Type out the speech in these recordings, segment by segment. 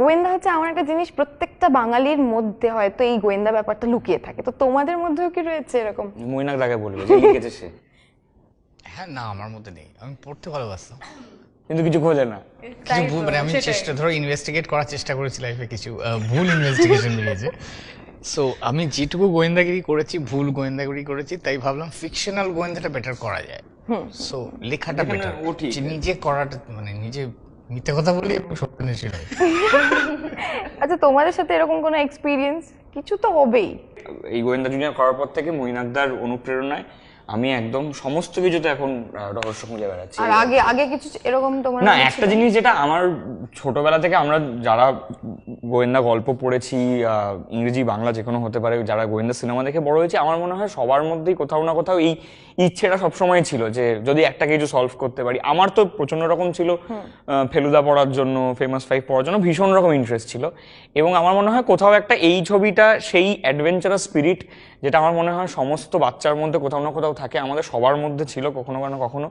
গোয়েন্দা হচ্ছে আমার একটা জিনিস, প্রত্যেকটা বাঙালির মধ্যে হয়তো এই গোয়েন্দা ব্যাপারটা লুকিয়ে থাকে, তো তোমাদের মধ্যেও কি রয়েছে এরকম? মৈনাক দাকে বলবে যে লিখেছে সে। হ্যাঁ না, আমার মধ্যে নেই। আমি পড়তে ভালোবাসতাম, কিন্তু কিছু খোঁজে না। কিছু ভুল, মানে আমি চেষ্টা, ধরো ইনভেস্টিগেট করার চেষ্টা করেছি লাইফে, কিছু ভুল ইনভেস্টিগেশন বেরিয়েছে। সো আমি যেটুকু গোয়েন্দাগিরি করেছি, ভুল গোয়েন্দাগিরি করেছি, তাই ভাবলাম ফিকশনাল গোয়েন্দাটা বেটার করা যায়। সো লেখাটা বেটার, নিজে করাটা, মানে নিজে মিথ্যে কথা বলি এবং সত্যনিষ্ঠ নই। আচ্ছা, তোমাদের সাথে এরকম কোনো এক্সপিরিয়েন্স কিছু তো হবেই। এই গোয়েন্দা জুনিয়র করার পর থেকে মৈনাকদার অনুপ্রেরণায় আমি একদম সমস্ত কিছুতে এখন রহস্য খুঁজে বেড়াচ্ছি। আর আগে আগে কিছু এরকম তোমার না, একটা জিনিস যেটা আমার ছোটবেলা থেকে, আমরা যারা গোয়েন্দা গল্প পড়েছি, ইংরেজি বাংলা যে কোনো হতে পারে, যারা গোয়েন্দা সিনেমা দেখে বড় হয়েছে, আমার মনে হয় সবার মধ্যেই কোথাও না কোথাও এই ইচ্ছেটা সবসময় ছিল যে যদি একটা কিছু সলভ করতে পারি। আমার তো প্রচন্ড রকম ছিল, ফেলুদা পড়ার জন্য, ফেমাস 5 পড়ার জন্য ভীষণ রকম ইন্টারেস্ট ছিল। এবং আমার মনে হয় কোথাও একটা এই ছবিটা সেই অ্যাডভেঞ্চারাস স্পিরিট, যেটা আমার মনে হয় সমস্ত বাচ্চার মধ্যে কোথাও না কোথাও থাকে, আমাদের সবার মধ্যে ছিল কখনো না কখনো,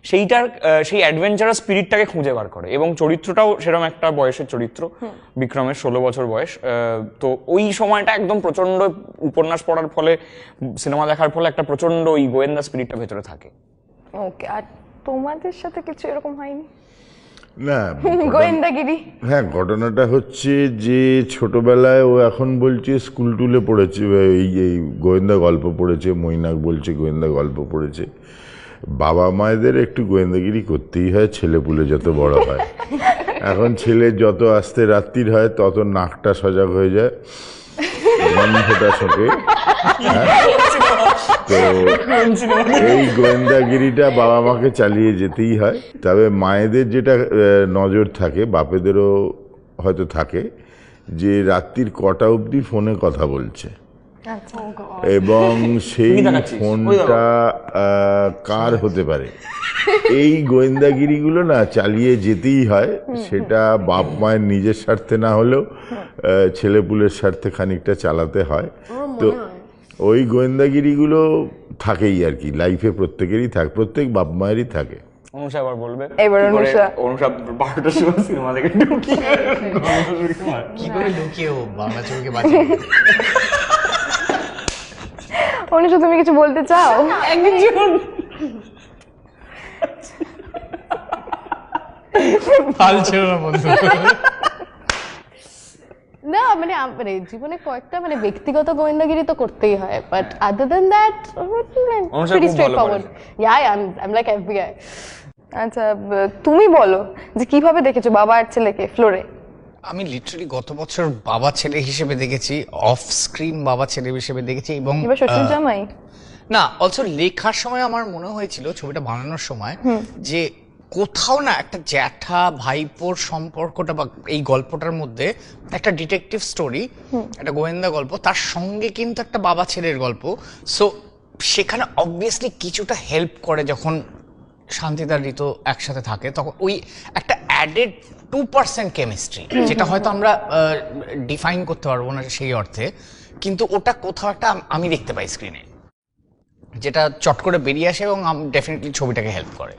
সেইটার সেই অ্যাডভেঞ্চারাস স্পিরিটটাকে খুঁজে বার করে। এবং চরিত্রটাও সেরকম একটা বয়সের চরিত্র, বিক্রমের 16 বছর বয়স। তো ওই সময়টা একদম প্রচন্ড, উপন্যাস পড়ার ফলে, সিনেমা দেখার ফলে একটা প্রচন্ড ওই গোয়েন্দা স্পিরিটটা ভেতরে থাকে। ওকে, আর তোমাদের সাথে কিছু এরকম হয়নি না গোয়েন্দাগিরি? হ্যাঁ, ঘটনাটা হচ্ছে যে ছোটবেলায় ও এখন বলছে স্কুল টুলে পড়েছে, এই গোয়েন্দা গল্প পড়েছে, মৈনাক বলছে গোয়েন্দা গল্প পড়েছে। বাবা মায়েদের একটু গোয়েন্দাগিরি করতেই হয়, ছেলেপুলে যত বড় হয়। এখন ছেলে যত আস্তে রাত্রির হয় তত নাকটা সজাগ হয়ে যায়, গন্ধটা শোকে। তো এই গোয়েন্দাগিরিটা বাবা মাকে চালিয়ে যেতেই হয়। তবে মায়েদের যেটা নজর থাকে, বাপেদেরও হয়তো থাকে, যে রাত্রির কটা অবধি ফোনে কথা বলছে, এবং সেই ফোনটা কার হতে পারে। এই গোয়েন্দাগিরিগুলো না চালিয়ে যেতেই হয়, সেটা বাপ মায়ের নিজের স্বার্থে না হলেও ছেলেপুলের স্বার্থে খানিকটা চালাতে হয়। তো ওই গোয়েন্দাগিরিগুলো থাকেই আর কি, লাইফে প্রত্যেকেরই থাকে, প্রত্যেক বাপ মায়েরই থাকে। অনুষা আবার বলবে। এবার অনুষা 12টার সময় সিনেমা দেখে ঢুকিয়ে কি করে লুকিয়ে ও বাংলা ছবিকে বাঁচিয়ে। অনুষা, তুমি কিছু বলতে চাও? একজন ভাল ছিল না বন্ধু। না মানে মানে জীবনে কয়েকটা মানে ব্যক্তিগত গোয়েন্দাগিরি তো করতেই হয়, but other than that pretty straight forward. Yeah I am like FBI. আচ্ছা, তুমি বলো যে কিভাবে দেখেছো বাবা আর ছেলেকে ফ্লোরে? আমি লিটারালি গত বছর বাবা ছেলে হিসেবে দেখেছি, অফ স্ক্রিন বাবা ছেলে হিসেবে দেখেছি। এবং এবার শ্বশুর জামাই না, অলসো লেখার সময় আমার মনে হয়েছিল, ছবিটা বানানোর সময়, যে কোথাও না একটা জ্যাঠা ভাইপোর সম্পর্কটা, বা এই গল্পটার মধ্যে একটা ডিটেকটিভ স্টোরি, একটা গোয়েন্দা গল্প, তার সঙ্গে কিন্তু একটা বাবা ছেলের গল্প। সো সেখানে অবভিয়াসলি কিছুটা হেল্প করে যখন শান্তিদার ঋতু একসাথে থাকে, তখন ওই একটা অ্যাডেড 2% কেমিস্ট্রি, যেটা হয়তো আমরা ডিফাইন করতে পারবো না সেই অর্থে, কিন্তু ওটা কোথাও একটা আমি দেখতে পাই স্ক্রিনে, যেটা চট করে বেরিয়ে আসে এবং ডেফিনেটলি ছবিটাকে হেল্প করে।